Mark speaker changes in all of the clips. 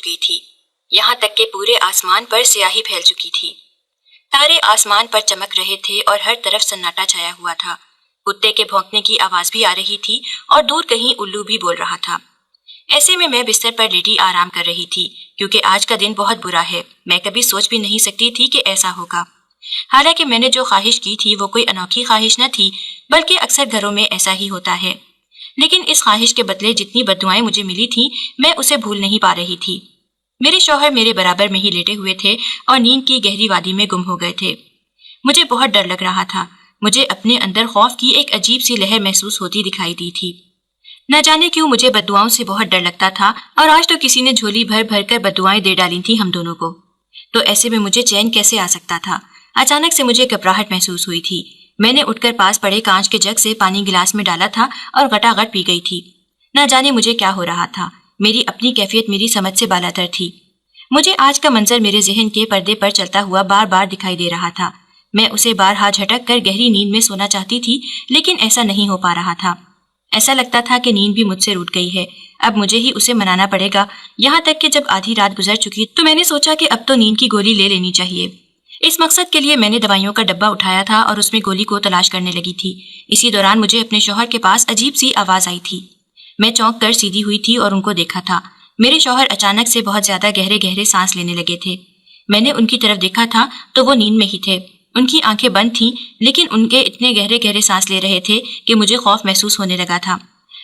Speaker 1: چکی تھی، یہاں تک کہ پورے آسمان پر سیاہی پھیل چکی تھی۔ تارے آسمان پر چمک رہے تھے اور ہر طرف سناٹا چھایا ہوا تھا۔ کتے کے بھونکنے کی آواز بھی آ رہی تھی اور دور کہیں الو بھی بول رہا تھا۔ ایسے میں بستر پر لیٹی آرام کر رہی تھی، کیونکہ آج کا دن بہت برا ہے۔ میں کبھی سوچ بھی نہیں سکتی تھی کہ ایسا ہوگا۔ حالانکہ میں نے جو خواہش کی تھی وہ کوئی انوکھی خواہش نہ تھی، بلکہ اکثر گھروں میں ایسا ہی ہوتا ہے۔ لیکن اس خواہش کے بدلے جتنی بددعائیں مجھے ملی تھیں، میں اسے بھول نہیں پا رہی تھی۔ میرے شوہر میرے برابر میں ہی لیٹے ہوئے تھے اور نیند کی گہری وادی میں گم ہو گئے تھے۔ مجھے بہت ڈر لگ رہا تھا۔ مجھے اپنے اندر خوف کی ایک عجیب سی لہر محسوس ہوتی دکھائی دی تھی۔ نہ جانے کیوں مجھے بددعاؤں سے بہت ڈر لگتا تھا، اور آج تو کسی نے جھولی بھر بھر کر بددعائیں دے ڈالی تھیں ہم دونوں کو۔ تو ایسے میں مجھے چین کیسے آ سکتا تھا؟ اچانک سے مجھے گھبراہٹ محسوس ہوئی تھی۔ میں نے اٹھ کر پاس پڑے کانچ کے جگ سے پانی گلاس میں ڈالا تھا اور گٹاگٹ پی گئی تھی۔ نہ جانے مجھے کیا ہو رہا تھا۔ میری اپنی کیفیت میری سمجھ سے بالاتر تھی۔ مجھے آج کا منظر میرے ذہن کے پردے پر چلتا ہوا بار بار دکھائی دے رہا تھا۔ میں اسے بارہا جھٹک کر گہری نیند میں سونا چاہتی تھی، لیکن ایسا نہیں ہو پا رہا تھا۔ ایسا لگتا تھا کہ نیند بھی مجھ سے روٹ گئی ہے۔ اب مجھے ہی اسے منانا پڑے گا، یہاں تک کہ جب آدھی رات گزر چکی تو میں نے سوچا کہ اب تو نیند کی گولی لے لینی چاہیے۔ اس مقصد کے لیے میں نے دوائیوں کا ڈبہ اٹھایا تھا اور اس میں گولی کو تلاش کرنے لگی تھی۔ اسی دوران مجھے اپنے شوہر کے پاس عجیب سی آواز آئی تھی۔ میں چونک کر سیدھی ہوئی تھی اور ان کو دیکھا تھا۔ میرے شوہر اچانک سے بہت زیادہ گہرے گہرے سانس لینے لگے تھے۔ میں نے ان کی طرف دیکھا تھا تو وہ نیند میں ہی تھے۔ ان کی آنکھیں بند تھیں، لیکن ان کے اتنے گہرے گہرے سانس لے رہے تھے کہ مجھے خوف محسوس ہونے لگا تھا۔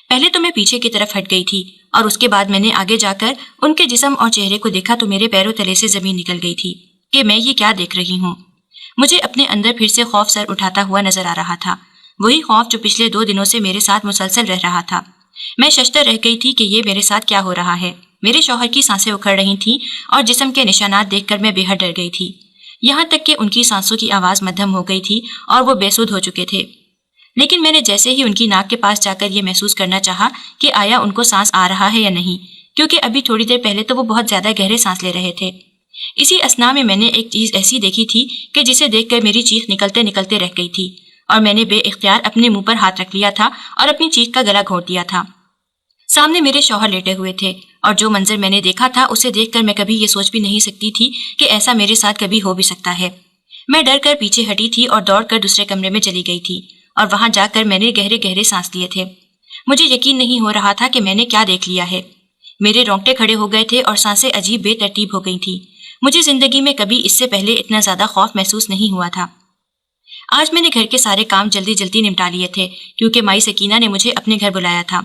Speaker 1: پہلے تو میں پیچھے کی طرف ہٹ گئی تھی، اور اس کے بعد میں نے آگے جا کر ان کے جسم اور چہرے کو دیکھا تو میرے پیروں تلے سے زمین نکل گئی تھی کہ میں یہ کیا دیکھ رہی ہوں۔ مجھے اپنے اندر پھر سے خوف سر اٹھاتا ہوا نظر آ رہا تھا، وہی خوف جو پچھلے 2 دنوں سے میرے ساتھ مسلسل رہ رہا تھا۔ میں ششدر رہ گئی تھی کہ یہ میرے ساتھ کیا ہو رہا ہے۔ میرے شوہر کی سانسیں اکھڑ رہی تھیں اور جسم کے نشانات دیکھ کر میں بے حد ڈر گئی تھی، یہاں تک کہ ان کی سانسوں کی آواز مدھم ہو گئی تھی اور وہ بے سود ہو چکے تھے۔ لیکن میں نے جیسے ہی ان کی ناک کے پاس جا کر یہ محسوس کرنا چاہا کہ آیا ان کو سانس آ رہا ہے یا نہیں، کیونکہ ابھی تھوڑی دیر پہلے تو وہ بہت زیادہ گہرے سانس لے رہے تھے۔ اسی اثنا میں نے ایک چیز ایسی دیکھی تھی کہ جسے دیکھ کر میری چیخ نکلتے نکلتے رہ گئی تھی، اور میں نے بے اختیار اپنے منہ پر ہاتھ رکھ لیا تھا اور اپنی چیخ کا گلا گھونٹ دیا تھا۔ سامنے میرے شوہر لیٹے ہوئے تھے، اور جو منظر میں نے دیکھا تھا اسے دیکھ کر میں کبھی یہ سوچ بھی نہیں سکتی تھی کہ ایسا میرے ساتھ کبھی ہو بھی سکتا ہے۔ میں ڈر کر پیچھے ہٹی تھی اور دوڑ کر دوسرے کمرے میں چلی گئی تھی، اور وہاں جا کر میں نے گہرے گہرے سانس لیے تھے۔ مجھے یقین نہیں ہو رہا تھا کہ میں نے کیا دیکھ لیا ہے۔ میرے رونگٹے کھڑے ہو گئے تھے اور سانسیں عجیب بے ترتیب ہو گئی تھیں۔ مجھے زندگی میں کبھی اس سے پہلے اتنا زیادہ خوف محسوس نہیں ہوا تھا۔ آج میں نے گھر کے سارے کام جلدی جلدی نمٹا لیے تھے، کیونکہ مائی سکینہ نے مجھے اپنے گھر بلایا تھا۔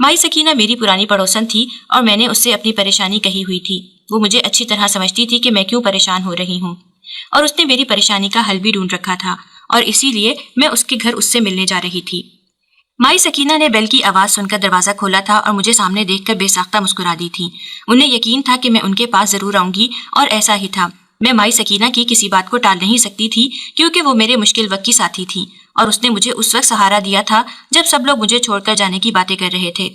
Speaker 1: مائی سکینہ میری پرانی پڑوسن تھی اور میں نے اس سے اپنی پریشانی کہی ہوئی تھی۔ وہ مجھے اچھی طرح سمجھتی تھی کہ میں کیوں پریشان ہو رہی ہوں، اور اس نے میری پریشانی کا حل بھی ڈھونڈ رکھا تھا، اور اسی لیے میں اس کے گھر اس سے ملنے جا رہی تھی۔ مائی سکینہ نے بیل کی آواز سن کر دروازہ کھولا تھا اور مجھے سامنے دیکھ کر بے ساختہ مسکرا دی تھی۔ انہیں یقین تھا کہ میں ان کے پاس ضرور آؤں گی، اور ایسا ہی تھا۔ میں مائی سکینہ کی کسی بات کو ٹال نہیں سکتی تھی، کیونکہ وہ میرے مشکل وقت کی ساتھی تھی، اور اس نے مجھے اس وقت سہارا دیا تھا جب سب لوگ مجھے چھوڑ کر جانے کی باتیں کر رہے تھے۔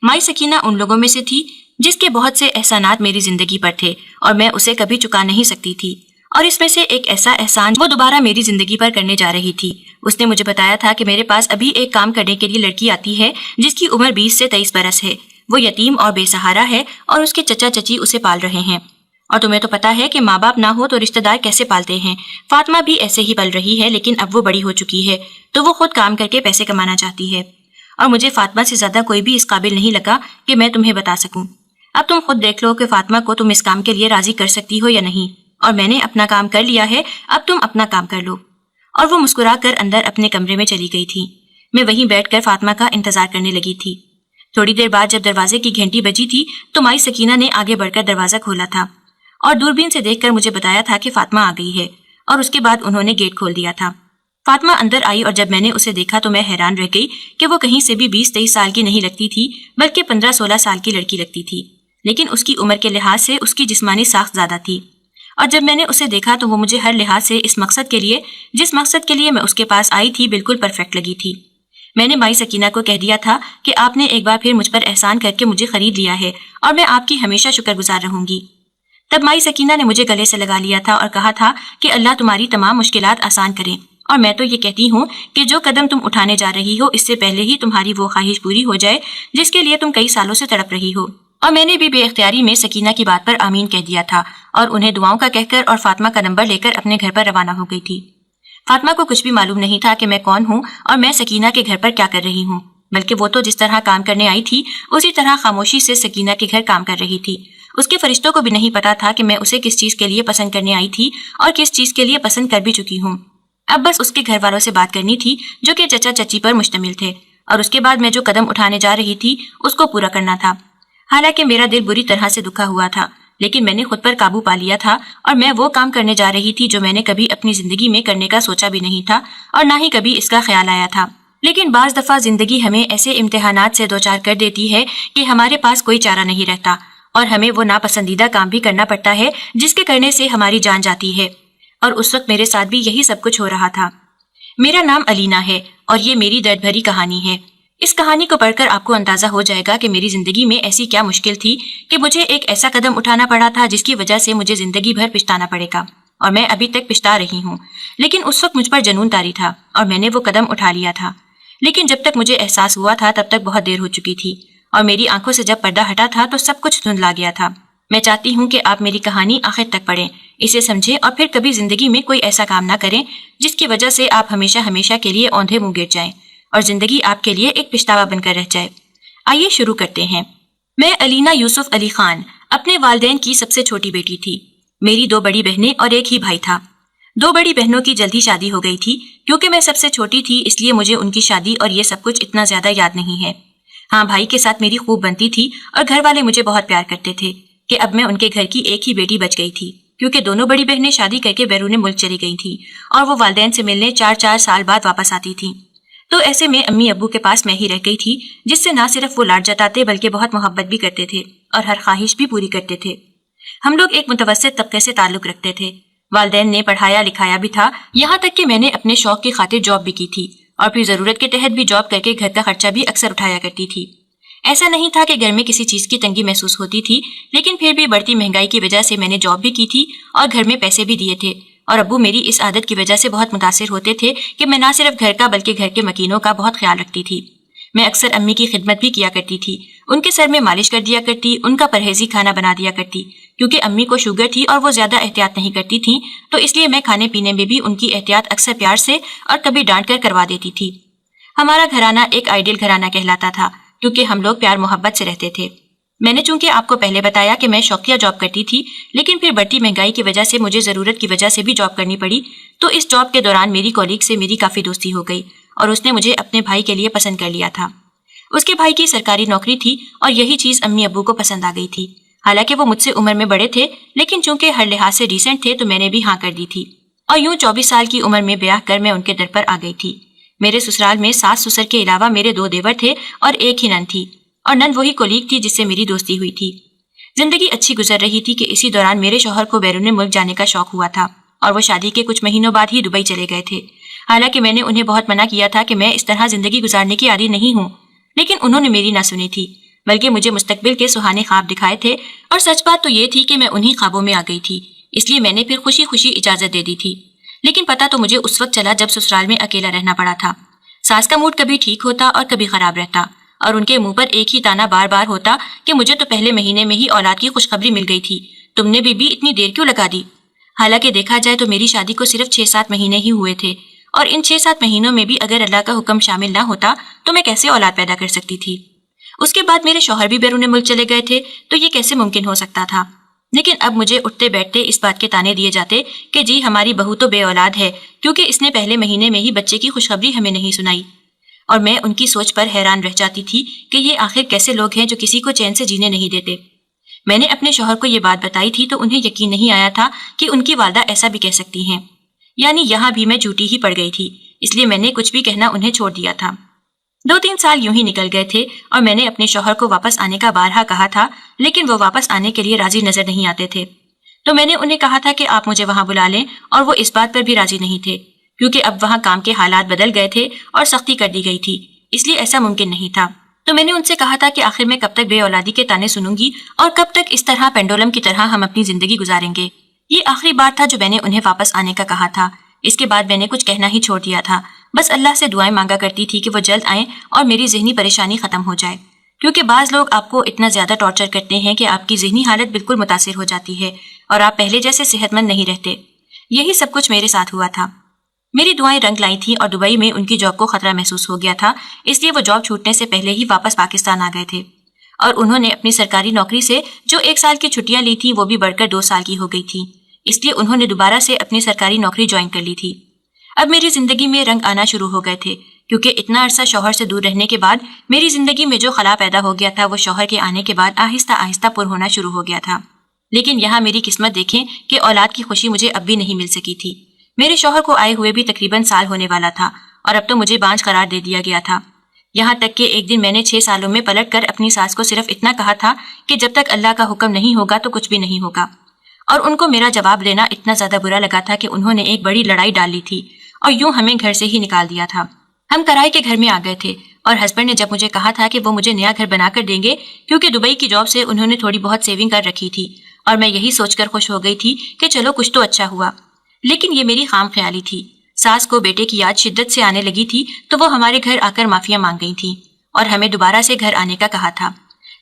Speaker 1: مائی سکینہ ان لوگوں میں سے تھی جس کے بہت سے احسانات میری زندگی پر تھے، اور میں اسے کبھی چکا نہیں سکتی تھی، اور اس میں سے ایک ایسا احسان وہ دوبارہ میری زندگی پر کرنے جا رہی تھی۔ اس نے مجھے بتایا تھا کہ میرے پاس ابھی ایک کام کرنے کے لیے لڑکی آتی ہے جس کی عمر 20 سے 23 برس ہے۔ وہ یتیم اور بے سہارا ہے، اور اس کے چچا چچی اسے پال رہے ہیں، اور تمہیں تو پتا ہے کہ ماں باپ نہ ہو تو رشتہ دار کیسے پالتے ہیں۔ فاطمہ بھی ایسے ہی پل رہی ہے، لیکن اب وہ بڑی ہو چکی ہے تو وہ خود کام کر کے پیسے کمانا چاہتی ہے، اور مجھے فاطمہ سے زیادہ کوئی بھی اس قابل نہیں لگا کہ میں تمہیں بتا سکوں۔ اب تم خود دیکھ لو کہ فاطمہ کو تم اس کام کے لیے راضی کر سکتی ہو یا نہیں، اور میں نے اپنا کام کر لیا ہے، اب تم اپنا کام کر لو۔ اور وہ مسکرا کر اندر اپنے کمرے میں چلی گئی تھی۔ میں وہیں بیٹھ کر فاطمہ کا انتظار کرنے لگی تھی۔ تھوڑی دیر بعد جب دروازے کی گھنٹی بجی تھی تو مائی سکینہ نے آگے بڑھ کر دروازہ کھولا تھا، اور دوربین سے دیکھ کر مجھے بتایا تھا کہ فاطمہ آ گئی ہے، اور اس کے بعد انہوں نے گیٹ کھول دیا تھا۔ فاطمہ اندر آئی، اور جب میں نے اسے دیکھا تو میں حیران رہ گئی کہ وہ کہیں سے بھی 20-23 سال کی نہیں لگتی تھی، بلکہ 15-16 سال کی لڑکی لگتی تھی، لیکن اس کی عمر کے لحاظ سے اس کی جسمانی ساخت زیادہ تھی۔ اور جب میں نے اسے دیکھا تو وہ مجھے ہر لحاظ سے اس مقصد کے لیے جس مقصد کے لیے میں اس کے پاس آئی تھی بالکل پرفیکٹ لگی تھی۔ میں نے مائی سکینہ کو کہہ دیا تھا کہ آپ نے ایک بار پھر مجھ پر احسان کر کے مجھے خرید لیا ہے، اور میں آپ کی ہمیشہ شکر گزار رہوں گی۔ تب مائی سکینہ نے مجھے گلے سے لگا لیا تھا اور کہا تھا کہ اللہ تمہاری تمام مشکلات آسان کریں، اور میں تو یہ کہتی ہوں کہ جو قدم تم اٹھانے جا رہی ہو اس سے پہلے ہی تمہاری وہ خواہش پوری ہو جائے جس کے لیے تم کئی سالوں سے تڑپ رہی ہو، اور میں نے بھی بے اختیاری میں سکینہ کی بات پر آمین کہہ دیا تھا اور انہیں دعاؤں کا کہہ کر اور فاطمہ کا نمبر لے کر اپنے گھر پر روانہ ہو گئی تھی۔ فاطمہ کو کچھ بھی معلوم نہیں تھا کہ میں کون ہوں اور میں سکینہ کے گھر پر کیا کر رہی ہوں، بلکہ وہ تو جس طرح کام کرنے آئی تھی اسی طرح خاموشی سے سکینہ کے گھر کام کر رہی تھی۔ اس کے فرشتوں کو بھی نہیں پتا تھا کہ میں اسے کس چیز کے لیے پسند کرنے آئی تھی اور کس چیز کے لیے پسند کر بھی چکی ہوں۔ اب بس اس کے گھر والوں سے بات کرنی تھی جو کہ چچا چچی پر مشتمل تھے، اور اس کے بعد میں جو قدم اٹھانے جا رہی تھی اس کو پورا کرنا تھا۔ حالانکہ میرا دل بری طرح سے دکھا ہوا تھا، لیکن میں نے خود پر قابو پا لیا تھا اور میں وہ کام کرنے جا رہی تھی جو میں نے کبھی اپنی زندگی میں کرنے کا سوچا بھی نہیں تھا اور نہ ہی کبھی اس کا خیال آیا تھا۔ لیکن بعض دفعہ زندگی ہمیں ایسے امتحانات سے دوچار کر دیتی ہے کہ ہمارے پاس کوئی چارہ نہیں رہتا اور ہمیں وہ ناپسندیدہ کام بھی کرنا پڑتا ہے جس کے کرنے سے ہماری جان جاتی ہے، اور اس وقت میرے ساتھ بھی یہی سب کچھ ہو رہا تھا۔ میرا نام علینا ہے اور یہ میری درد بھری کہانی ہے۔ اس کہانی کو پڑھ کر آپ کو اندازہ ہو جائے گا کہ میری زندگی میں ایسی کیا مشکل تھی کہ مجھے ایک ایسا قدم اٹھانا پڑا تھا جس کی وجہ سے مجھے زندگی بھر پچھتانا پڑے گا، اور میں ابھی تک پچھتا رہی ہوں۔ لیکن اس وقت مجھ پر جنون طاری تھا اور میں نے وہ قدم اٹھا لیا تھا، لیکن جب تک مجھے احساس ہوا تھا تب تک بہت دیر ہو چکی تھی، اور میری آنکھوں سے جب پردہ ہٹا تھا تو سب کچھ دھندلا گیا تھا۔ میں چاہتی ہوں کہ آپ میری کہانی آخر تک پڑھیں، اسے سمجھیں اور پھر کبھی زندگی میں کوئی ایسا کام نہ کریں جس کی وجہ سے آپ ہمیشہ ہمیشہ کے لیے اوندھے منہ گر جائیں اور زندگی آپ کے لیے ایک پچھتاوا بن کر رہ جائے۔ آئیے شروع کرتے ہیں۔ میں علینا یوسف علی خان اپنے والدین کی سب سے چھوٹی بیٹی تھی۔ میری 2 بڑی بہنیں اور ایک ہی بھائی تھا۔ 2 بڑی بہنوں کی جلدی شادی ہو گئی تھی۔ کیونکہ میں سب سے چھوٹی تھی اس لیے مجھے ان کی شادی اور یہ سب کچھ اتنا زیادہ یاد نہیں ہے۔ ہاں، بھائی کے ساتھ میری خوب بنتی تھی اور گھر والے مجھے بہت پیار کرتے تھے کہ اب میں ان کے گھر کی ایک ہی بیٹی بچ گئی تھی، کیونکہ دونوں بڑی بہنیں شادی کر کے بیرون ملک چلی گئی تھیں اور وہ والدین سے ملنے 4 سال بعد واپس آتی تھیں۔ تو ایسے میں امی ابو کے پاس میں ہی رہ گئی تھی، جس سے نہ صرف وہ لاڈ جتاتے بلکہ بہت محبت بھی کرتے تھے اور ہر خواہش بھی پوری کرتے تھے۔ ہم لوگ ایک متوسط طبقے سے تعلق رکھتے تھے۔ والدین نے پڑھایا لکھایا بھی تھا، یہاں تک کہ میں نے اپنے شوق کی خاطر جاب بھی کی تھی اور پھر ضرورت کے تحت بھی جاب کر کے گھر کا خرچہ بھی اکثر اٹھایا کرتی تھی۔ ایسا نہیں تھا کہ گھر میں کسی چیز کی تنگی محسوس ہوتی تھی، لیکن پھر بھی بڑھتی مہنگائی کی وجہ سے میں نے جاب بھی کی تھی اور گھر میں پیسے بھی دیے تھے، اور ابو میری اس عادت کی وجہ سے بہت متاثر ہوتے تھے کہ میں نہ صرف گھر کا بلکہ گھر کے مکینوں کا بہت خیال رکھتی تھی۔ میں اکثر امی کی خدمت بھی کیا کرتی تھی، ان کے سر میں مالش کر دیا کرتی، ان کا پرہیزی کھانا بنا دیا کرتی، کیونکہ امی کو شوگر تھی اور وہ زیادہ احتیاط نہیں کرتی تھیں، تو اس لیے میں کھانے پینے میں بھی ان کی احتیاط اکثر پیار سے اور کبھی ڈانٹ کر کروا دیتی تھی۔ ہمارا گھرانہ ایک آئیڈیل گھرانہ کہلاتا تھا، کیونکہ ہم لوگ پیار محبت سے رہتے تھے۔ میں نے چونکہ آپ کو پہلے بتایا کہ میں شوقیہ جاب کرتی تھی، لیکن پھر بڑھتی مہنگائی کی وجہ سے مجھے ضرورت کی وجہ سے بھی جاب کرنی پڑی، تو اس جاب کے دوران میری کولیگ سے میری کافی دوستی ہو گئی اور اس نے مجھے اپنے بھائی کے لیے پسند کر لیا تھا۔ اس کے بھائی کی سرکاری نوکری تھی اور یہی چیز امی ابو کو پسند آ گئی تھی۔ حالانکہ وہ مجھ سے عمر میں بڑے تھے، لیکن چونکہ ہر لحاظ سے ڈیسنٹ تھے تو میں نے بھی ہاں کر دی تھی، اور یوں 24 سال کی عمر میں بیاہ کر میں ان کے در پر آ گئی تھی۔ میرے سسرال میں ساس سسر کے علاوہ میرے 2 دیور تھے اور ایک ہی نند تھی، اور نند وہی کولیگ تھی جس سے میری دوستی ہوئی تھی۔ زندگی اچھی گزر رہی تھی کہ اسی دوران میرے شوہر کو بیرون ملک جانے کا شوق ہوا تھا اور وہ شادی کے کچھ مہینوں بعد ہی دبئی چلے گئے تھے۔ حالانکہ میں نے انہیں بہت منع کیا تھا کہ میں اس طرح زندگی گزارنے کی عادی نہیں ہوں، لیکن انہوں نے میری نہ سنی تھی، بلکہ مجھے مستقبل کے سہانے خواب دکھائے تھے، اور سچ بات تو یہ تھی کہ میں انہی خوابوں میں آ گئی تھی، اس لیے میں نے پھر خوشی خوشی اجازت دے دی تھی۔ لیکن پتہ تو مجھے اس وقت چلا جب سسرال میں اکیلا رہنا پڑا تھا۔ ساس کا موڈ کبھی ٹھیک ہوتا اور کبھی خراب رہتا، اور ان کے منہ پر ایک ہی تانا بار بار ہوتا کہ مجھے تو پہلے مہینے میں ہی اولاد کی خوشخبری مل گئی تھی، تم نے بھی اتنی دیر کیوں لگا دی؟ حالانکہ دیکھا جائے تو میری شادی کو صرف 6-7 مہینے ہی ہوئے تھے، اور ان 6-7 مہینوں میں بھی اگر اللہ کا حکم شامل نہ ہوتا تو میں کیسے اولاد پیدا کر سکتی تھی؟ اس کے بعد میرے شوہر بھی بیرون ملک چلے گئے تھے، تو یہ کیسے ممکن ہو سکتا تھا؟ لیکن اب مجھے اٹھتے بیٹھتے اس بات کے تانے دیے جاتے کہ جی ہماری بہو تو بے اولاد ہے، کیونکہ اس نے پہلے مہینے میں ہی بچے کی خوشخبری ہمیں نہیں سنائی۔ اور میں ان کی سوچ پر حیران رہ جاتی تھی کہ یہ آخر کیسے لوگ ہیں جو کسی کو چین سے جینے نہیں دیتے۔ میں نے اپنے شوہر کو یہ بات بتائی تھی تو انہیں یقین نہیں آیا تھا کہ ان کی والدہ ایسا بھی کہہ سکتی ہیں، یعنی یہاں بھی میں جھوٹی ہی پڑ گئی تھی، اس لیے میں نے کچھ بھی کہنا انہیں چھوڑ دیا تھا۔ 2-3 سال یوں ہی نکل گئے تھے اور میں نے اپنے شوہر کو واپس آنے کا بارہا کہا تھا، لیکن وہ واپس آنے کے لیے راضی نظر نہیں آتے تھے۔ تو میں نے انہیں کہا تھا کہ آپ مجھے وہاں بلا لیں، اور وہ اس بات پر بھی راضی نہیں تھے، کیونکہ اب وہاں کام کے حالات بدل گئے تھے اور سختی کر دی گئی تھی، اس لیے ایسا ممکن نہیں تھا۔ تو میں نے ان سے کہا تھا کہ آخر میں کب تک بے اولادی کے تانے سنوں گی اور کب تک اس طرح پینڈولم کی طرح ہم اپنی زندگی گزاریں گے۔ یہ آخری بار تھا جو میں نے انہیں واپس آنے کا کہا تھا۔ اس کے بعد میں نے کچھ کہنا ہی چھوڑ دیا تھا، بس اللہ سے دعائیں مانگا کرتی تھی کہ وہ جلد آئیں اور میری ذہنی پریشانی ختم ہو جائے، کیونکہ بعض لوگ آپ کو اتنا زیادہ ٹارچر کرتے ہیں کہ آپ کی ذہنی حالت بالکل متاثر ہو جاتی ہے اور آپ پہلے جیسے صحت مند نہیں رہتے۔ یہی سب کچھ میرے ساتھ ہوا تھا۔ میری دعائیں رنگ لائی تھیں اور دبئی میں ان کی جاب کو خطرہ محسوس ہو گیا تھا، اس لیے وہ جاب چھوٹنے سے پہلے ہی واپس پاکستان آ گئے تھے، اور انہوں نے اپنی سرکاری نوکری سے جو 1 سال کی چھٹیاں لی تھیں وہ بھی بڑھ کر 2 سال کی ہو گئی تھی، اس لیے انہوں نے دوبارہ سے اپنی سرکاری نوکری جوائن کر لی تھی۔ اب میری زندگی میں رنگ آنا شروع ہو گئے تھے، کیونکہ اتنا عرصہ شوہر سے دور رہنے کے بعد میری زندگی میں جو خلا پیدا ہو گیا تھا وہ شوہر کے آنے کے بعد آہستہ آہستہ پر ہونا شروع ہو گیا تھا۔ لیکن یہاں میری قسمت دیکھیں کہ اولاد کی خوشی مجھے اب بھی نہیں مل سکی تھی۔ میرے شوہر کو آئے ہوئے بھی تقریباً سال ہونے والا تھا اور اب تو مجھے بانجھ قرار دے دیا گیا تھا۔ یہاں تک کہ ایک دن میں نے 6 سالوں میں پلٹ کر اپنی ساس کو صرف اتنا کہا تھا کہ جب تک اللہ کا حکم نہیں ہوگا تو کچھ بھی نہیں ہوگا، اور ان کو میرا جواب لینا اتنا زیادہ برا لگا تھا کہ انہوں نے ایک بڑی لڑائی ڈال لی تھی اور یوں ہمیں گھر سے ہی نکال دیا تھا۔ ہم کرائے کے گھر میں آ گئے تھے اور ہسبینڈ نے جب مجھے کہا تھا کہ وہ مجھے نیا گھر بنا کر دیں گے کیونکہ دبئی کی جاب سے انہوں نے تھوڑی بہت سیونگ کر رکھی تھی، اور میں یہی سوچ کر خوش ہو گئی تھی کہ چلو کچھ تو اچھا ہوا، لیکن یہ میری خام خیالی تھی۔ ساس کو بیٹے کی یاد شدت سے آنے لگی تھی تو وہ ہمارے گھر آ کر معافیاں مانگ گئی تھیں اور ہمیں دوبارہ سے گھر آنے کا کہا تھا،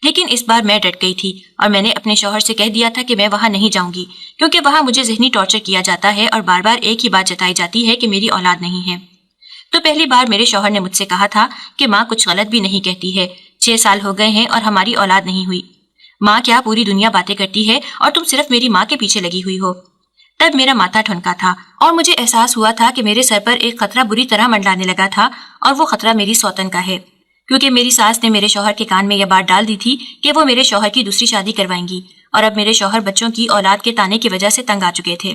Speaker 1: لیکن اس بار میں ڈٹ گئی تھی اور میں نے اپنے شوہر سے کہہ دیا تھا کہ میں وہاں نہیں جاؤں گی کیونکہ وہاں مجھے ذہنی ٹارچر کیا جاتا ہے اور بار بار ایک ہی بات جتائی جاتی ہے کہ میری اولاد نہیں ہے۔ تو پہلی بار میرے شوہر نے مجھ سے کہا تھا کہ ماں کچھ غلط بھی نہیں کہتی ہے، 6 سال ہو گئے ہیں اور ہماری اولاد نہیں ہوئی، ماں کیا پوری دنیا باتیں کرتی ہے اور تم صرف میری ماں کے پیچھے لگی ہوئی ہو۔ تب میرا ماتھا ٹھنکا تھا اور مجھے احساس ہوا تھا کہ میرے سر پر ایک خطرہ بری طرح منڈلانے لگا تھا، اور وہ خطرہ میری سوتن کا ہے، کیونکہ میری ساس نے میرے شوہر کے کان میں یہ بات ڈال دی تھی کہ وہ میرے شوہر کی دوسری شادی کروائیں گی، اور اب میرے شوہر بچوں کی اولاد کے تانے کی وجہ سے تنگ آ چکے تھے،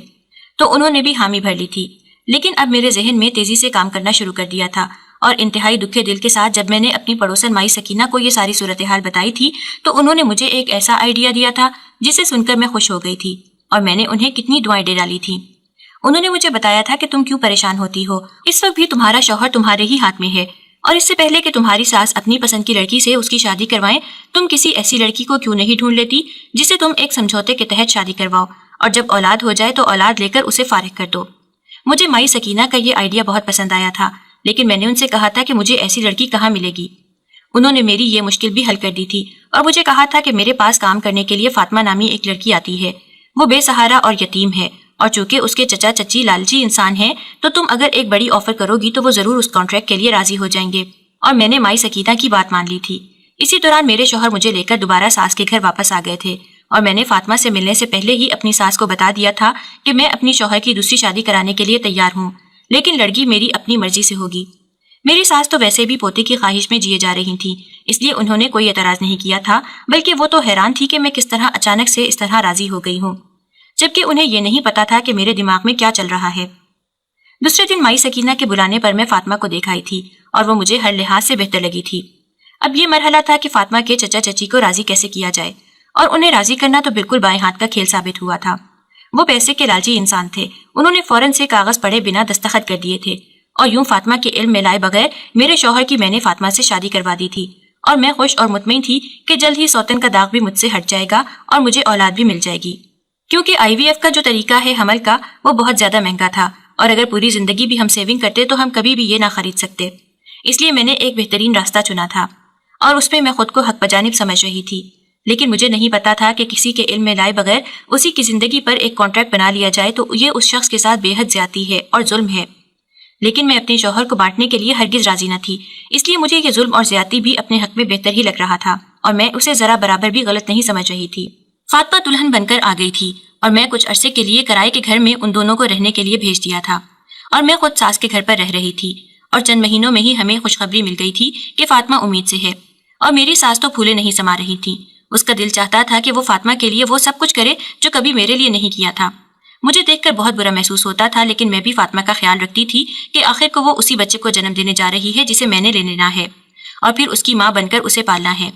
Speaker 1: تو انہوں نے بھی حامی بھر لی تھی۔ لیکن اب میرے ذہن میں تیزی سے کام کرنا شروع کر دیا تھا، اور انتہائی دکھے دل کے ساتھ جب میں نے اپنی پڑوسن مائی سکینہ کو یہ ساری صورتحال بتائی تھی تو انہوں نے مجھے ایک ایسا آئیڈیا دیا تھا جسے سن کر میں خوش ہو گئی تھی، اور میں نے انہیں کتنی دعائیں دے ڈالی تھیں۔ انہوں نے مجھے بتایا تھا کہ تم کیوں پریشان ہوتی ہو، اس وقت بھی تمہارا شوہر تمہارے ہی ہاتھ میں ہے، اور اس سے پہلے کہ تمہاری ساس اپنی پسند کی لڑکی سے اس کی شادی کروائیں، تم کسی ایسی لڑکی کو کیوں نہیں ڈھونڈ لیتی جسے تم ایک سمجھوتے کے تحت شادی کرواؤ، اور جب اولاد ہو جائے تو اولاد لے کر اسے فارغ کر دو۔ مجھے مائی سکینہ کا یہ آئیڈیا بہت پسند آیا تھا، لیکن میں نے ان سے کہا تھا کہ مجھے ایسی لڑکی کہاں ملے گی۔ انہوں نے میری یہ مشکل بھی حل کر دی تھی اور مجھے کہا تھا کہ میرے پاس کام کرنے کے لیے فاطمہ نامی ایک لڑکی آتی ہے، وہ بے سہارا اور یتیم ہے، اور چونکہ اس کے چچا چچی لالچی انسان ہیں تو تم اگر ایک بڑی آفر کرو گی تو وہ ضرور اس کانٹریکٹ کے لیے راضی ہو جائیں گے، اور میں نے مائی سکینہ کی بات مان لی تھی۔ اسی دوران میرے شوہر مجھے لے کر دوبارہ ساس کے گھر واپس آ گئے تھے، اور میں نے فاطمہ سے ملنے سے پہلے ہی اپنی ساس کو بتا دیا تھا کہ میں اپنی شوہر کی دوسری شادی کرانے کے لیے تیار ہوں، لیکن لڑکی میری اپنی مرضی سے ہوگی۔ میری ساس تو ویسے بھی پوتے کی خواہش میں جیے جا رہی تھی، اس لیے انہوں نے کوئی اعتراض نہیں کیا تھا، بلکہ وہ تو حیران تھی کہ میں کس طرح اچانک سے اس طرح راضی ہو گئی ہوں، جبکہ انہیں یہ نہیں پتا تھا کہ میرے دماغ میں کیا چل رہا ہے۔ دوسرے دن مائی سکینہ کے بلانے پر میں فاطمہ کو دیکھ آئی تھی اور وہ مجھے ہر لحاظ سے بہتر لگی تھی۔ اب یہ مرحلہ تھا کہ فاطمہ کے چچا چچی کو راضی کیسے کیا جائے، اور انہیں راضی کرنا تو بالکل بائیں ہاتھ کا کھیل ثابت ہوا تھا۔ وہ پیسے کے لالچی انسان تھے، انہوں نے فوراً سے کاغذ پڑھے بنا دستخط کر دیے تھے، اور یوں فاطمہ کے علم میں لائے بغیر میرے شوہر کی میں نے فاطمہ سے شادی کروا دی تھی، اور میں خوش اور مطمئن تھی کہ جلد ہی سوتن کا داغ بھی مجھ سے ہٹ جائے گا اور مجھے اولاد بھی مل جائے گی، کیونکہ IVF کا جو طریقہ ہے حمل کا وہ بہت زیادہ مہنگا تھا، اور اگر پوری زندگی بھی ہم سیونگ کرتے تو ہم کبھی بھی یہ نہ خرید سکتے۔ اس لیے میں نے ایک بہترین راستہ چنا تھا، اور اس میں میں خود کو حق بجانب سمجھ رہی تھی، لیکن مجھے نہیں پتا تھا کہ کسی کے علم میں لائے بغیر اسی کی زندگی پر ایک کانٹریکٹ بنا لیا جائے تو یہ اس شخص کے ساتھ بے حد زیادتی ہے اور ظلم ہے۔ لیکن میں اپنے شوہر کو بانٹنے کے لیے ہرگز راضی نہ تھی، اس لیے مجھے یہ ظلم اور زیادتی بھی اپنے حق میں بہتر ہی لگ رہا تھا، اور میں اسے ذرا برابر بھی غلط نہیں سمجھ رہی تھی۔ فاطمہ دلہن بن کر آ گئی تھی، اور میں کچھ عرصے کے لیے کرائے کے گھر میں ان دونوں کو رہنے کے لیے بھیج دیا تھا، اور میں خود ساس کے گھر پر رہ رہی تھی، اور چند مہینوں میں ہی ہمیں خوشخبری مل گئی تھی کہ فاطمہ امید سے ہے، اور میری ساس تو پھولے نہیں سما رہی تھی۔ اس کا دل چاہتا تھا کہ وہ فاطمہ کے لیے وہ سب کچھ کرے جو کبھی میرے لیے نہیں کیا تھا۔ مجھے دیکھ کر بہت برا محسوس ہوتا تھا، لیکن میں بھی فاطمہ کا خیال رکھتی تھی کہ آخر کو وہ اسی بچے کو جنم دینے جا رہی ہے جسے میں نے لے لینا ہے، اور پھر اس کی ماں بن کر اسے پالنا ہے۔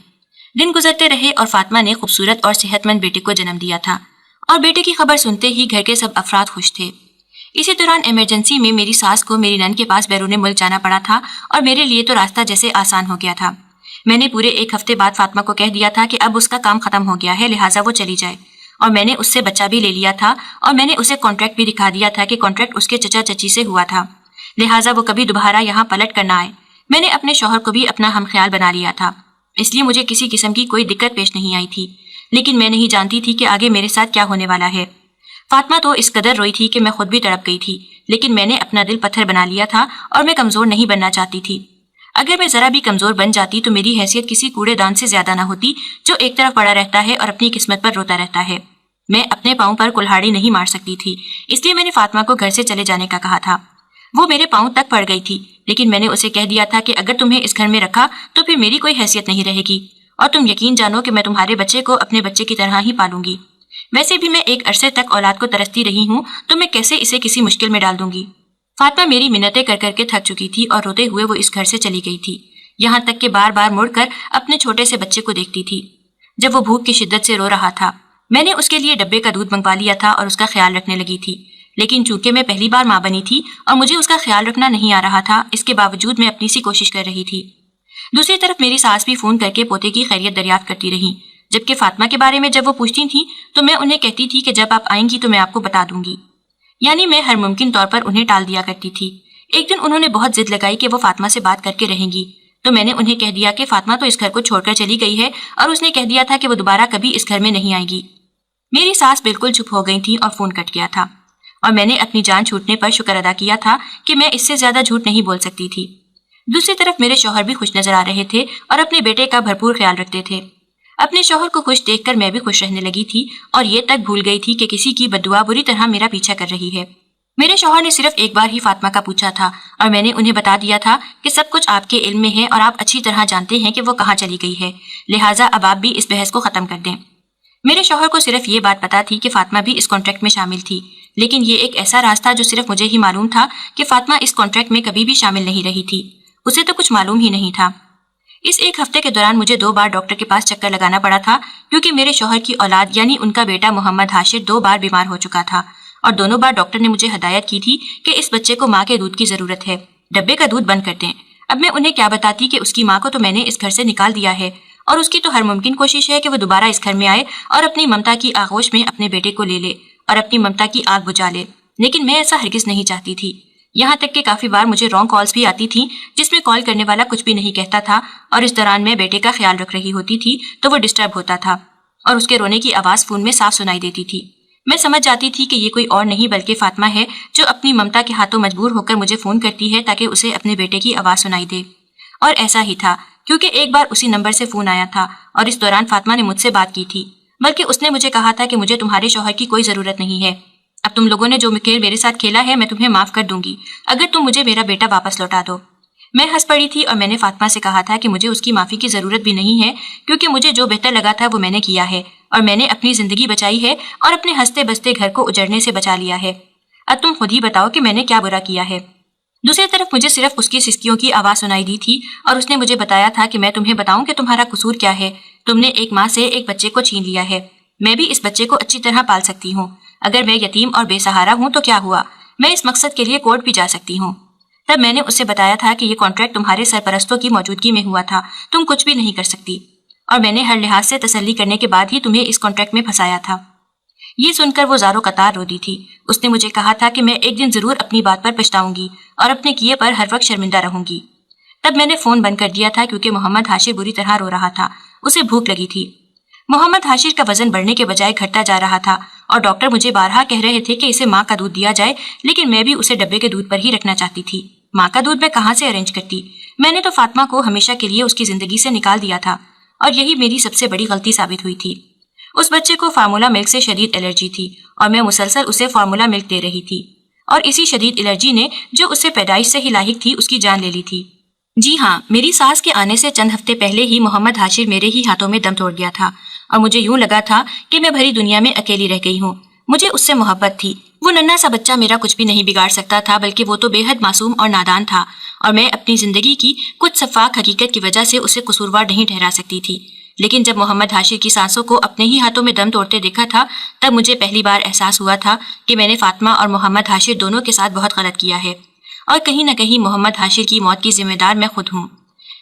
Speaker 1: دن گزرتے رہے اور فاطمہ نے خوبصورت اور صحت مند بیٹے کو جنم دیا تھا، اور بیٹے کی خبر سنتے ہی گھر کے سب افراد خوش تھے۔ اسی دوران ایمرجنسی میں میری ساس کو میری نند کے پاس بیرون ملک جانا پڑا تھا، اور میرے لیے تو راستہ جیسے آسان ہو گیا تھا۔ میں نے پورے 1 ہفتے بعد فاطمہ کو کہہ دیا تھا کہ اب اس کا کام ختم ہو گیا ہے، لہٰذا وہ چلی جائے، اور میں نے اس سے بچہ بھی لے لیا تھا، اور میں نے اسے کانٹریکٹ بھی دکھا دیا تھا کہ کانٹریکٹ اس کے چچا چچی سے ہوا تھا، لہٰذا وہ کبھی دوبارہ یہاں پلٹ کر نہ آئے۔ میں نے اپنے شوہر کو بھی اپنا ہم خیال بنا لیا تھا۔ اس لیے مجھے کسی قسم کی کوئی دقت پیش نہیں آئی تھی، لیکن میں نہیں جانتی تھی کہ آگے میرے ساتھ کیا ہونے والا ہے۔ فاطمہ تو اس قدر روئی تھی کہ میں خود بھی تڑپ گئی تھی، لیکن میں نے اپنا دل پتھر بنا لیا تھا اور میں کمزور نہیں بننا چاہتی تھی۔ اگر میں ذرا بھی کمزور بن جاتی تو میری حیثیت کسی کوڑے دان سے زیادہ نہ ہوتی جو ایک طرف پڑا رہتا ہے اور اپنی قسمت پر روتا رہتا ہے۔ میں اپنے پاؤں پر کلہاڑی نہیں مار سکتی تھی، اس لیے میں نے فاطمہ کو گھر سے چلے جانے کا کہا تھا۔ وہ میرے پاؤں تک پڑ گئی تھی، لیکن میں نے اسے کہہ دیا تھا کہ اگر تمہیں اس گھر میں رکھا تو پھر میری کوئی حیثیت نہیں رہے گی، اور تم یقین جانو کہ میں تمہارے بچے کو اپنے بچے کی طرح ہی پالوں گی۔ ویسے بھی میں ایک عرصے تک اولاد کو ترستی رہی ہوں تو میں کیسے اسے کسی مشکل میں ڈال دوں گی۔ فاطمہ میری منتیں کر کر کے تھک چکی تھی اور روتے ہوئے وہ اس گھر سے چلی گئی تھی، یہاں تک کہ بار بار مڑ کر اپنے چھوٹے سے بچے کو دیکھتی تھی۔ جب وہ بھوک کی شدت سے رو رہا تھا، میں نے اس کے لیے ڈبے کا دودھ منگوا لیا تھا اور اس کا خیال رکھنے لگی تھی، لیکن چونکہ میں پہلی بار ماں بنی تھی اور مجھے اس کا خیال رکھنا نہیں آ رہا تھا، اس کے باوجود میں اپنی سی کوشش کر رہی تھی۔ دوسری طرف میری ساس بھی فون کر کے پوتے کی خیریت دریافت کرتی رہی، جبکہ فاطمہ کے بارے میں جب وہ پوچھتی تھیں تو میں انہیں کہتی تھی کہ جب آپ آئیں گی تو میں آپ کو بتا دوں گی، یعنی میں ہر ممکن طور پر انہیں ٹال دیا کرتی تھی۔ ایک دن انہوں نے بہت ضد لگائی کہ وہ فاطمہ سے بات کر کے رہیں گی، تو میں نے انہیں کہہ دیا کہ فاطمہ تو اس گھر کو چھوڑ کر چلی گئی ہے اور اس نے کہہ دیا تھا کہ وہ دوبارہ کبھی اس گھر میں نہیں آئے گی۔ میری ساس بالکل چپ ہو گئی تھی اور فون کٹ گیا تھا، اور میں نے اپنی جان چھوٹنے پر شکر ادا کیا تھا کہ میں اس سے زیادہ جھوٹ نہیں بول سکتی تھی۔ دوسری طرف میرے شوہر بھی خوش نظر آ رہے تھے اور اپنے بیٹے کا بھرپور خیال رکھتے تھے۔ اپنے شوہر کو خوش دیکھ کر میں بھی خوش رہنے لگی تھی اور یہ تک بھول گئی تھی کہ کسی کی بددعا بری طرح میرا پیچھا کر رہی ہے۔ میرے شوہر نے صرف ایک بار ہی فاطمہ کا پوچھا تھا اور میں نے انہیں بتا دیا تھا کہ سب کچھ آپ کے علم میں ہے اور آپ اچھی طرح جانتے ہیں کہ وہ کہاں چلی گئی ہے، لہٰذا اب آپ بھی اس بحث کو ختم کر دیں۔ میرے شوہر کو صرف یہ بات پتا تھی کہ فاطمہ بھی اس کانٹریکٹ میں شامل تھی، لیکن یہ ایک ایسا راز تھا جو صرف مجھے ہی معلوم تھا کہ فاطمہ اس کانٹریکٹ میں کبھی بھی شامل نہیں رہی تھی، اسے تو کچھ معلوم ہی نہیں تھا۔ اس ایک ہفتے کے دوران مجھے 2 بار ڈاکٹر کے پاس چکر لگانا پڑا تھا، کیونکہ میرے شوہر کی اولاد یعنی ان کا بیٹا محمد حاشر 2 بار بیمار ہو چکا تھا، اور دونوں بار ڈاکٹر نے مجھے ہدایت کی تھی کہ اس بچے کو ماں کے دودھ کی ضرورت ہے، ڈبے کا دودھ بند کر دیں۔ اب میں انہیں کیا بتاتی کہ اس کی ماں کو تو میں نے اس گھر سے نکال دیا ہے، اور اس کی تو ہر ممکن کوشش ہے کہ وہ دوبارہ اس گھر میں آئے اور اپنی ممتا کی آغوش میں اپنے بیٹے کو لے لے اور اپنی ممتا کی آگ بجھا لے، لیکن میں ایسا ہرگز نہیں چاہتی تھی۔ یہاں تک کہ کافی بار مجھے رانگ کالز بھی آتی تھیں جس میں کال کرنے والا کچھ بھی نہیں کہتا تھا، اور اس دوران میں بیٹے کا خیال رکھ رہی ہوتی تھی تو وہ ڈسٹرب ہوتا تھا اور اس کے رونے کی آواز فون میں صاف سنائی دیتی تھی۔ میں سمجھ جاتی تھی کہ یہ کوئی اور نہیں بلکہ فاطمہ ہے جو اپنی ممتا کے ہاتھوں مجبور ہو کر مجھے فون کرتی ہے تاکہ اسے اپنے بیٹے کی آواز سنائی دے۔ اور ایسا ہی تھا، کیونکہ ایک بار اسی نمبر سے فون آیا تھا اور اس دوران فاطمہ نے مجھ سے بات کی تھی، بلکہ اس نے مجھے کہا تھا کہ مجھے تمہارے شوہر کی کوئی ضرورت نہیں ہے، اب تم لوگوں نے جو کھیل میرے ساتھ کھیلا ہے میں تمہیں معاف کر دوں گی اگر تم مجھے میرا بیٹا واپس لوٹا دو۔ میں ہنس پڑی تھی اور میں نے فاطمہ سے کہا تھا کہ مجھے اس کی معافی کی ضرورت بھی نہیں ہے، کیونکہ مجھے جو بہتر لگا تھا وہ میں نے کیا ہے، اور میں نے اپنی زندگی بچائی ہے اور اپنے ہنستے بستے گھر کو اجڑنے سے بچا لیا ہے۔ اب تم خود ہی بتاؤ کہ میں نے کیا برا کیا ہے۔ دوسری طرف مجھے صرف اس کی سسکیوں کی آواز سنائی دی تھی اور اس نے مجھے بتایا تھا کہ میں تمہیں بتاؤں کہ تمہارا قصور کیا ہے، تم نے ایک ماں سے ایک بچے کو چھین لیا ہے، میں بھی اس بچے کو اچھی طرح پال سکتی ہوں، اگر میں یتیم اور بے سہارا ہوں تو کیا ہوا، میں اس مقصد کے لیے کورٹ بھی جا سکتی ہوں۔ تب میں نے اسے بتایا تھا کہ یہ کانٹریکٹ تمہارے سرپرستوں کی موجودگی میں ہوا تھا، تم کچھ بھی نہیں کر سکتی، اور میں نے ہر لحاظ سے تسلی کرنے کے بعد ہی تمہیں اس کانٹریکٹ میں پھنسایا تھا۔ یہ سن کر وہ زارو قطار رو دی تھی۔ اس نے مجھے کہا تھا کہ میں ایک دن ضرور اپنی بات پر پچھتاؤں گی اور اپنے کیے پر ہر وقت شرمندہ رہوں گی۔ تب میں نے فون بند کر دیا تھا کیونکہ محمد حاشر بری طرح رو رہا تھا، اسے بھوک لگی تھی۔ محمد حاشر کا وزن بڑھنے کے بجائے گھٹتا جا رہا تھا اور ڈاکٹر مجھے بارہا کہہ رہے تھے کہ اسے ماں کا دودھ دیا جائے، لیکن میں بھی اسے ڈبے کے دودھ پر ہی رکھنا چاہتی تھی۔ ماں کا دودھ میں کہاں سے ارینج کرتی؟ میں نے تو فاطمہ کو ہمیشہ کے لیے اس کی زندگی سے نکال دیا تھا، اور یہی میری سب سے بڑی غلطی ثابت ہوئی تھی۔ اس بچے کو فارمولا ملک سے شدید الرجی تھی اور میں مسلسل اسے فارمولا ملک دے رہی تھی، اور اسی شدید الرجی نے جو اسے پیدائش سے ہی لاحق تھی اس کی جان لے لی تھی۔ جی ہاں، میری ساس کے آنے سے چند ہفتے پہلے ہی محمد حاشر میرے ہی ہاتھوں میں دم توڑ گیا تھا، اور مجھے یوں لگا تھا کہ میں بھری دنیا میں اکیلی رہ گئی ہوں۔ مجھے اس سے محبت تھی، وہ ننھا سا بچہ میرا کچھ بھی نہیں بگاڑ سکتا تھا، بلکہ وہ تو بے حد معصوم اور نادان تھا، اور میں اپنی زندگی کی کچھ شفاف حقیقت کی وجہ سے اسے قصوروار نہیں ٹھہرا سکتی تھی۔ لیکن جب محمد حاشر کی سانسوں کو اپنے ہی ہاتھوں میں دم توڑتے دیکھا تھا، تب مجھے پہلی بار احساس ہوا تھا کہ میں نے فاطمہ اور محمد حاشر دونوں کے ساتھ بہت غلط کیا ہے، اور کہیں نہ کہیں محمد حاشر کی موت کی ذمہ دار میں خود ہوں۔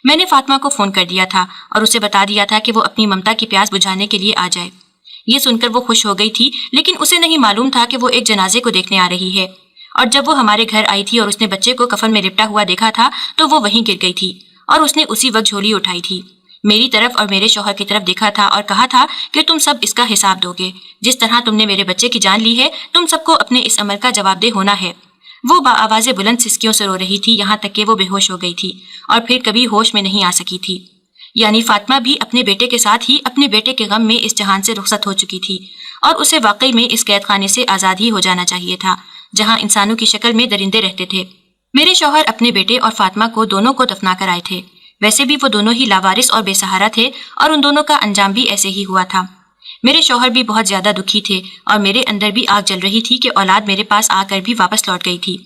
Speaker 1: میں نے فاطمہ کو فون کر دیا تھا اور اسے بتا دیا تھا کہ وہ اپنی ممتا کی پیاس بجھانے کے لیے آ جائے۔ یہ سن کر وہ خوش ہو گئی تھی، لیکن اسے نہیں معلوم تھا کہ وہ ایک جنازے کو دیکھنے آ رہی ہے، اور جب وہ ہمارے گھر آئی تھی اور اس نے بچے کو کفن میں لپٹا ہوا دیکھا تھا تو وہ وہیں گر گئی تھی، اور اس نے اسی وقت جھولی اٹھائی تھی۔ میری طرف اور میرے شوہر کی طرف دیکھا تھا اور کہا تھا کہ تم سب اس کا حساب دو گے. جس طرح تم نے میرے بچے کی جان لی ہے تم سب کو اپنے اس عمل کا جواب دہ ہونا ہے. وہ بآواز بلند سسکیوں سے رو رہی تھی یہاں تک کہ وہ بے ہوش ہو گئی تھی اور پھر کبھی ہوش میں نہیں آ سکی تھی. یعنی فاطمہ بھی اپنے بیٹے کے ساتھ ہی اپنے بیٹے کے غم میں اس جہان سے رخصت ہو چکی تھی اور اسے واقعی میں اس قید خانے سے آزاد ہی ہو جانا چاہیے تھا جہاں انسانوں کی شکل میں درندے رہتے تھے. میرے شوہر اپنے بیٹے اور فاطمہ کو دونوں کو دفنا کر آئے تھے. ویسے بھی وہ دونوں ہی لاوارث اور بے سہارا تھے اور ان دونوں کا انجام بھی ایسے ہی ہوا تھا. میرے شوہر بھی بہت زیادہ دکھی تھے اور میرے اندر بھی آگ جل رہی تھی کہ اولاد میرے پاس آ کر بھی واپس لوٹ گئی تھی.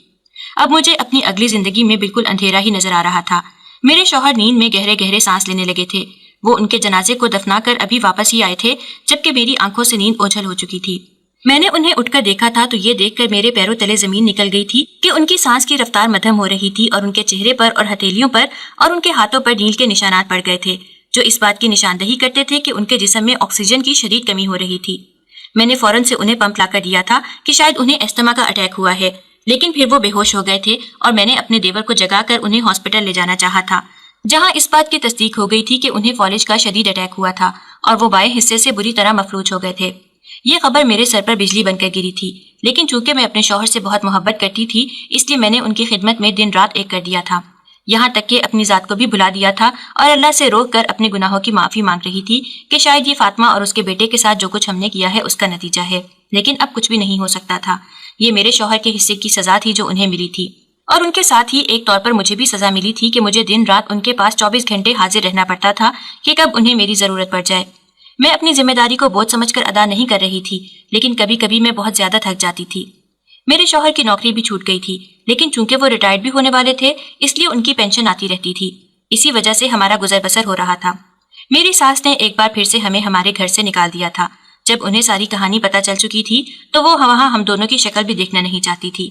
Speaker 1: اب مجھے اپنی اگلی زندگی میں بالکل اندھیرا ہی نظر آ رہا تھا. میرے شوہر نیند میں گہرے گہرے سانس لینے لگے تھے. وہ ان کے جنازے کو دفنا کر ابھی واپس ہی آئے تھے جبکہ میری آنکھوں سے نیند اوجھل ہو چکی تھی. میں نے انہیں اٹھ کر دیکھا تھا تو یہ دیکھ کر میرے پیروں تلے زمین نکل گئی تھی کہ ان کی سانس کی رفتار مدھم ہو رہی تھی اور ان کے چہرے پر اور ہتھیلیوں پر اور ان کے ہاتھوں پر نیل کے نشانات پڑ گئے تھے جو اس بات کی نشاندہی کرتے تھے کہ ان کے جسم میں آکسیجن کی شدید کمی ہو رہی تھی. میں نے فوراً سے انہیں پمپ لا کر دیا تھا کہ شاید انہیں استما کا اٹیک ہوا ہے لیکن پھر وہ بے ہوش ہو گئے تھے اور میں نے اپنے دیور کو جگا کر انہیں ہاسپٹل لے جانا چاہا تھا جہاں اس بات کی تصدیق ہو گئی تھی کہ انہیں فالج کا شدید اٹیک ہوا تھا اور وہ بائیں حصے سے بری طرح مفلوج ہو گئے تھے. یہ خبر میرے سر پر بجلی بن کر گری تھی لیکن چونکہ میں اپنے شوہر سے بہت محبت کرتی تھی اس لیے میں نے ان کی خدمت میں دن رات ایک کر دیا تھا. یہاں تک کہ اپنی ذات کو بھی بھلا دیا تھا اور اللہ سے رو کر اپنے گناہوں کی معافی مانگ رہی تھی کہ شاید یہ فاطمہ اور اس کے بیٹے کے ساتھ جو کچھ ہم نے کیا ہے اس کا نتیجہ ہے. لیکن اب کچھ بھی نہیں ہو سکتا تھا. یہ میرے شوہر کے حصے کی سزا تھی جو انہیں ملی تھی اور ان کے ساتھ ہی ایک طور پر مجھے بھی سزا ملی تھی کہ مجھے دن رات ان کے پاس 24 گھنٹے حاضر رہنا پڑتا تھا کہ کب انہیں میری ضرورت پڑ جائے. میں اپنی ذمہ داری کو بوجھ سمجھ کر ادا نہیں کر رہی تھی لیکن کبھی کبھی میں بہت زیادہ تھک جاتی تھی. میرے شوہر کی نوکری بھی چھوٹ گئی تھی لیکن چونکہ وہ ریٹائرڈ بھی ہونے والے تھے اس لیے ان کی پینشن آتی رہتی تھی. اسی وجہ سے ہمارا گزر بسر ہو رہا تھا. میری ساس نے ایک بار پھر سے ہمیں ہمارے گھر سے نکال دیا تھا. جب انہیں ساری کہانی پتہ چل چکی تھی تو وہ وہاں ہم دونوں کی شکل بھی دیکھنا نہیں چاہتی تھی.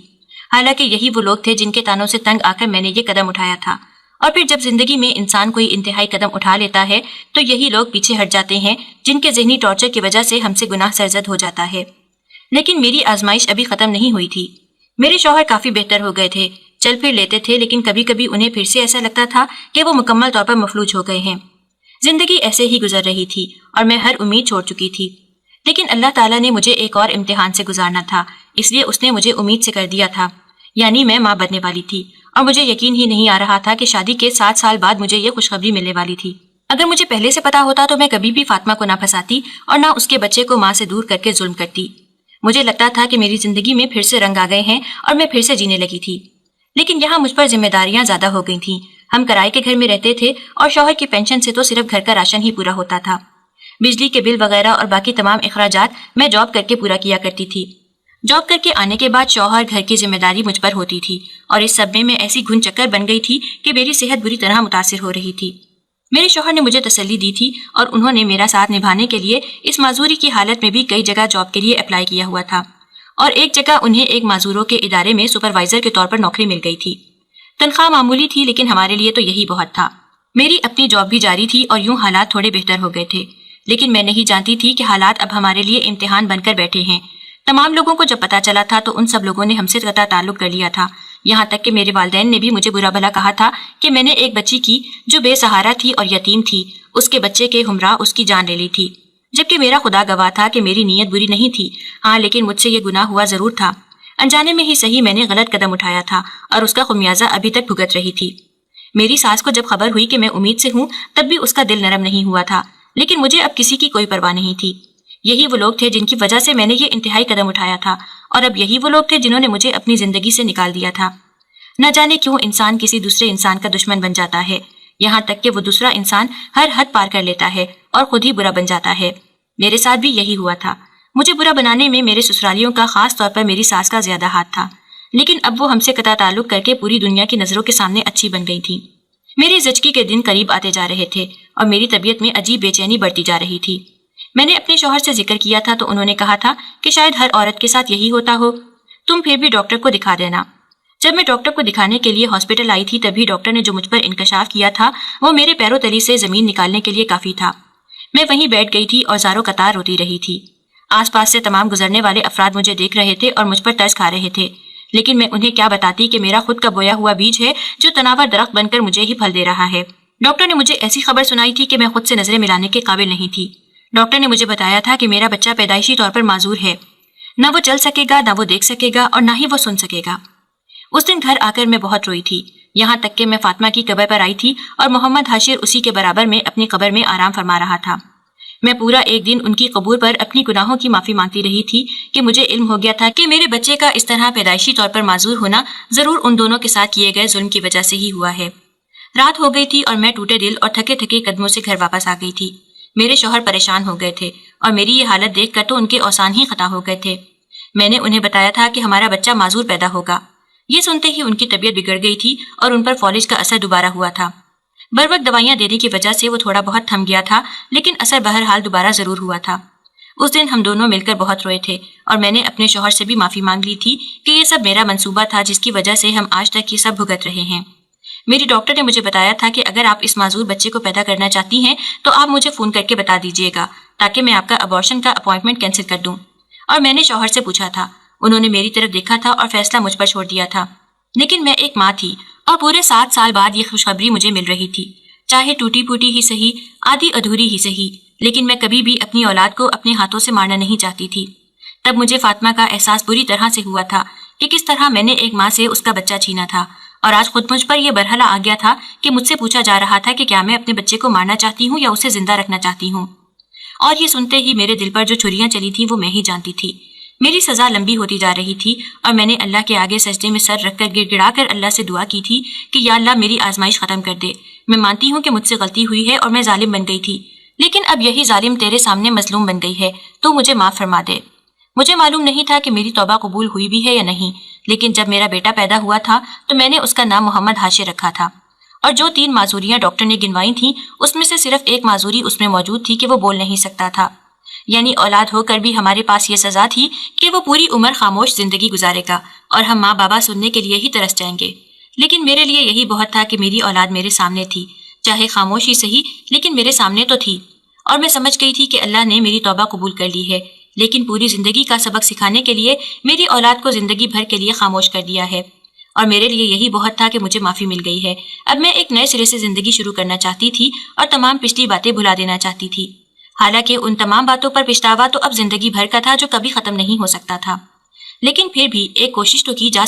Speaker 1: حالانکہ یہی وہ لوگ تھے جن کے تانوں سے تنگ آ کر میں نے یہ قدم اٹھایا تھا. اور پھر جب زندگی میں انسان کوئی انتہائی قدم اٹھا لیتا ہے تو یہی لوگ پیچھے ہٹ جاتے ہیں جن کے ذہنی ٹارچر کی وجہ سے ہم سے گناہ سرزد ہو جاتا ہے. لیکن میری آزمائش ابھی ختم نہیں ہوئی تھی. میرے شوہر کافی بہتر ہو گئے تھے. چل پھر لیتے تھے لیکن کبھی کبھی انہیں پھر سے ایسا لگتا تھا کہ وہ مکمل طور پر مفلوج ہو گئے ہیں. زندگی ایسے ہی گزر رہی تھی اور میں ہر امید چھوڑ چکی تھی. لیکن اللہ تعالیٰ نے مجھے ایک اور امتحان سے گزارنا تھا اس لیے اس نے مجھے امید سے کر دیا تھا. یعنی میں ماں بننے والی تھی اور مجھے یقین ہی نہیں آ رہا تھا کہ شادی کے 7 سال بعد مجھے یہ خوشخبری ملنے والی تھی. اگر مجھے پہلے سے پتا ہوتا تو میں کبھی بھی فاطمہ کو نہ پھنساتی اور نہ اس کے بچے کو ماں سے دور کر کے ظلم کرتی. مجھے لگتا تھا کہ میری زندگی میں پھر سے رنگ آ گئے ہیں اور میں پھر سے جینے لگی تھی. لیکن یہاں مجھ پر ذمہ داریاں زیادہ ہو گئی تھیں. ہم کرائے کے گھر میں رہتے تھے اور شوہر کی پینشن سے تو صرف گھر کا راشن ہی پورا ہوتا تھا. بجلی کے بل وغیرہ اور باقی تمام اخراجات میں جاب کر کے پورا کیا کرتی تھی. جاب کر کے آنے کے بعد شوہر گھر کی ذمہ داری مجھ پر ہوتی تھی اور اس سب میں ایسی گھن چکر بن گئی تھی کہ میری صحت بری طرح متاثر ہو رہی تھی. میرے شوہر نے مجھے تسلی دی تھی اور انہوں نے میرا ساتھ نبھانے کے لیے اس معذوری کی حالت میں بھی کئی جگہ جاب کے لیے اپلائی کیا ہوا تھا اور ایک جگہ انہیں ایک معذوروں کے ادارے میں سپروائزر کے طور پر نوکری مل گئی تھی. تنخواہ معمولی تھی لیکن ہمارے لیے تو یہی بہت تھا. میری اپنی جاب بھی جاری تھی اور یوں حالات تھوڑے بہتر ہو گئے تھے. لیکن میں نہیں جانتی تھی کہ حالات اب ہمارے لیے امتحان بن کر بیٹھے ہیں. تمام لوگوں کو جب پتا چلا تھا تو ان سب لوگوں نے ہم سے قطع تعلق کر لیا تھا. یہاں تک کہ میرے والدین نے بھی مجھے برا بھلا کہا تھا کہ میں نے ایک بچی کی جو بے سہارا تھی اور یتیم تھی اس کے بچے کے ہمراہ اس کی جان لے لی تھی. جبکہ میرا خدا گواہ تھا کہ میری نیت بری نہیں تھی. ہاں لیکن مجھ سے یہ گناہ ہوا ضرور تھا. انجانے میں ہی صحیح میں نے غلط قدم اٹھایا تھا اور اس کا خمیازہ ابھی تک بھگت رہی تھی. میری ساس کو جب خبر ہوئی کہ میں امید سے ہوں تب بھی اس کا دل نرم نہیں ہوا تھا. لیکن مجھے اب کسی کی کوئی پرواہ نہیں تھی. یہی وہ لوگ تھے جن کی وجہ سے میں نے یہ انتہائی قدم اٹھایا تھا اور اب یہی وہ لوگ تھے جنہوں نے مجھے اپنی زندگی سے نکال دیا تھا. نہ جانے کیوں انسان کسی دوسرے انسان کا دشمن بن جاتا ہے یہاں تک کہ وہ دوسرا انسان ہر حد پار کر لیتا ہے اور خود ہی برا بن جاتا ہے. میرے ساتھ بھی یہی ہوا تھا. مجھے برا بنانے میں میرے سسرالیوں کا خاص طور پر میری ساس کا زیادہ ہاتھ تھا. لیکن اب وہ ہم سے قطع تعلق کر کے پوری دنیا کی نظروں کے سامنے اچھی بن گئی تھی. میری زچگی کے دن قریب آتے جا رہے تھے اور میری طبیعت میں عجیب بے چینی بڑھتی جا رہی تھی. میں نے اپنے شوہر سے ذکر کیا تھا تو انہوں نے کہا تھا کہ شاید ہر عورت کے ساتھ یہی ہوتا ہو. تم پھر بھی ڈاکٹر کو دکھا دینا. جب میں ڈاکٹر کو دکھانے کے لیے ہاسپٹل آئی تھی تبھی ڈاکٹر نے جو مجھ پر انکشاف کیا تھا وہ میرے پیروں تلی سے زمین نکالنے کے لیے کافی تھا. میں وہیں بیٹھ گئی تھی اور زاروں قطار روتی رہی تھی. آس پاس سے تمام گزرنے والے افراد مجھے دیکھ رہے تھے اور مجھ پر ترس کھا رہے تھے. لیکن میں انہیں کیا بتاتی کہ میرا خود کا بویا ہوا بیج ہے جو تناور درخت بن کر مجھے ہی پھل دے رہا ہے. ڈاکٹر نے مجھے ایسی خبر سنائی تھی کہ میں خود سے نظریں ملانے کے قابل نہیں تھی۔ ڈاکٹر نے مجھے بتایا تھا کہ میرا بچہ پیدائشی طور پر معذور ہے، نہ وہ چل سکے گا، نہ وہ دیکھ سکے گا اور نہ ہی وہ سن سکے گا۔ اس دن گھر آ کر میں بہت روئی تھی، یہاں تک کہ میں فاطمہ کی قبر پر آئی تھی اور محمد حاشر اسی کے برابر میں اپنی قبر میں آرام فرما رہا تھا۔ میں پورا ایک دن ان کی قبور پر اپنی گناہوں کی معافی مانگتی رہی تھی کہ مجھے علم ہو گیا تھا کہ میرے بچے کا اس طرح پیدائشی طور پر معذور ہونا ضرور ان دونوں کے ساتھ کیے گئے ظلم کی وجہ سے ہی ہوا ہے۔ رات ہو گئی تھی اور میں ٹوٹے دل اور تھکے تھکے قدموں سے گھر واپس آ گئی تھی۔ میرے شوہر پریشان ہو گئے تھے اور میری یہ حالت دیکھ کر تو ان کے اوسان ہی خطا ہو گئے تھے۔ میں نے انہیں بتایا تھا کہ ہمارا بچہ معذور پیدا ہوگا۔ یہ سنتے ہی ان کی طبیعت بگڑ گئی تھی اور ان پر فالج کا اثر دوبارہ ہوا تھا۔ بروقت دوائیاں دینے کی وجہ سے وہ تھوڑا بہت تھم گیا تھا، لیکن اثر بہرحال دوبارہ ضرور ہوا تھا۔ اس دن ہم دونوں مل کر بہت روئے تھے اور میں نے اپنے شوہر سے بھی معافی مانگ لی تھی کہ یہ سب میرا منصوبہ تھا جس کی وجہ سے ہم آج تک یہ سب بھگت رہے ہیں۔ میری ڈاکٹر نے مجھے بتایا تھا کہ اگر آپ اس معذور بچے کو پیدا کرنا چاہتی ہیں تو آپ مجھے فون کر کے بتا دیجیے گا تاکہ میں آپ کا ابارشن کا اپوائنٹمنٹ کینسل کر دوں۔ اور میں نے شوہر سے پوچھا تھا، انہوں نے میری طرف دیکھا تھا اور فیصلہ مجھ پر چھوڑ دیا تھا۔ لیکن میں ایک ماں تھی اور پورے 7 سال بعد یہ خوشخبری مجھے مل رہی تھی، چاہے ٹوٹی پوٹی ہی صحیح، آدھی ادھوری ہی صحیح، لیکن میں کبھی بھی اپنی اولاد کو اپنے ہاتھوں سے مارنا نہیں چاہتی تھی۔ تب مجھے فاطمہ کا احساس بری طرح سے ہوا تھا کہ کس طرح میں نے ایک ماں سے اس کا بچہ چھینا تھا، اور آج خود مجھ پر یہ برہلا آ گیا تھا کہ مجھ سے پوچھا جا رہا تھا کہ کیا میں اپنے بچے کو مارنا چاہتی ہوں یا اسے زندہ رکھنا چاہتی ہوں۔ اور یہ سنتے ہی میرے دل پر جو چھریاں چلی تھیں وہ میں ہی جانتی تھی۔ میری سزا لمبی ہوتی جا رہی تھی اور میں نے اللہ کے آگے سجدے میں سر رکھ کر گڑ گڑا کر اللہ سے دعا کی تھی کہ یا اللہ میری آزمائش ختم کر دے۔ میں مانتی ہوں کہ مجھ سے غلطی ہوئی ہے اور میں ظالم بن گئی تھی، لیکن اب یہی ظالم تیرے سامنے مظلوم بن گئی ہے، تو مجھے معاف فرما دے۔ مجھے معلوم نہیں تھا کہ میری توبہ قبول ہوئی بھی ہے یا نہیں، لیکن جب میرا بیٹا پیدا ہوا تھا تو میں نے اس کا نام محمد حاشر رکھا تھا، اور جو 3 معذوریاں ڈاکٹر نے گنوائی تھیں اس میں سے صرف ایک معذوری اس میں موجود تھی کہ وہ بول نہیں سکتا تھا، یعنی اولاد ہو کر بھی ہمارے پاس یہ سزا تھی کہ وہ پوری عمر خاموش زندگی گزارے گا اور ہم ماں بابا سننے کے لیے ہی ترس جائیں گے۔ لیکن میرے لیے یہی بہت تھا کہ میری اولاد میرے سامنے تھی، چاہے خاموش ہی صحیح لیکن میرے سامنے تو تھی، اور میں سمجھ گئی تھی کہ اللہ نے میری توبہ قبول کر لی ہے، لیکن پوری زندگی کا سبق سکھانے کے لیے میری اولاد کو زندگی بھر کے لیے خاموش کر دیا ہے، اور میرے لیے یہی بہت تھا کہ مجھے معافی مل گئی ہے۔ اب میں ایک نئے سرے سے زندگی شروع کرنا چاہتی تھی اور تمام پچھلی باتیں بھلا دینا چاہتی تھی، حالانکہ ان تمام باتوں پر پچھتاوا تو اب زندگی بھر کا تھا جو کبھی ختم نہیں ہو سکتا تھا، لیکن پھر بھی ایک کوشش تو کی جا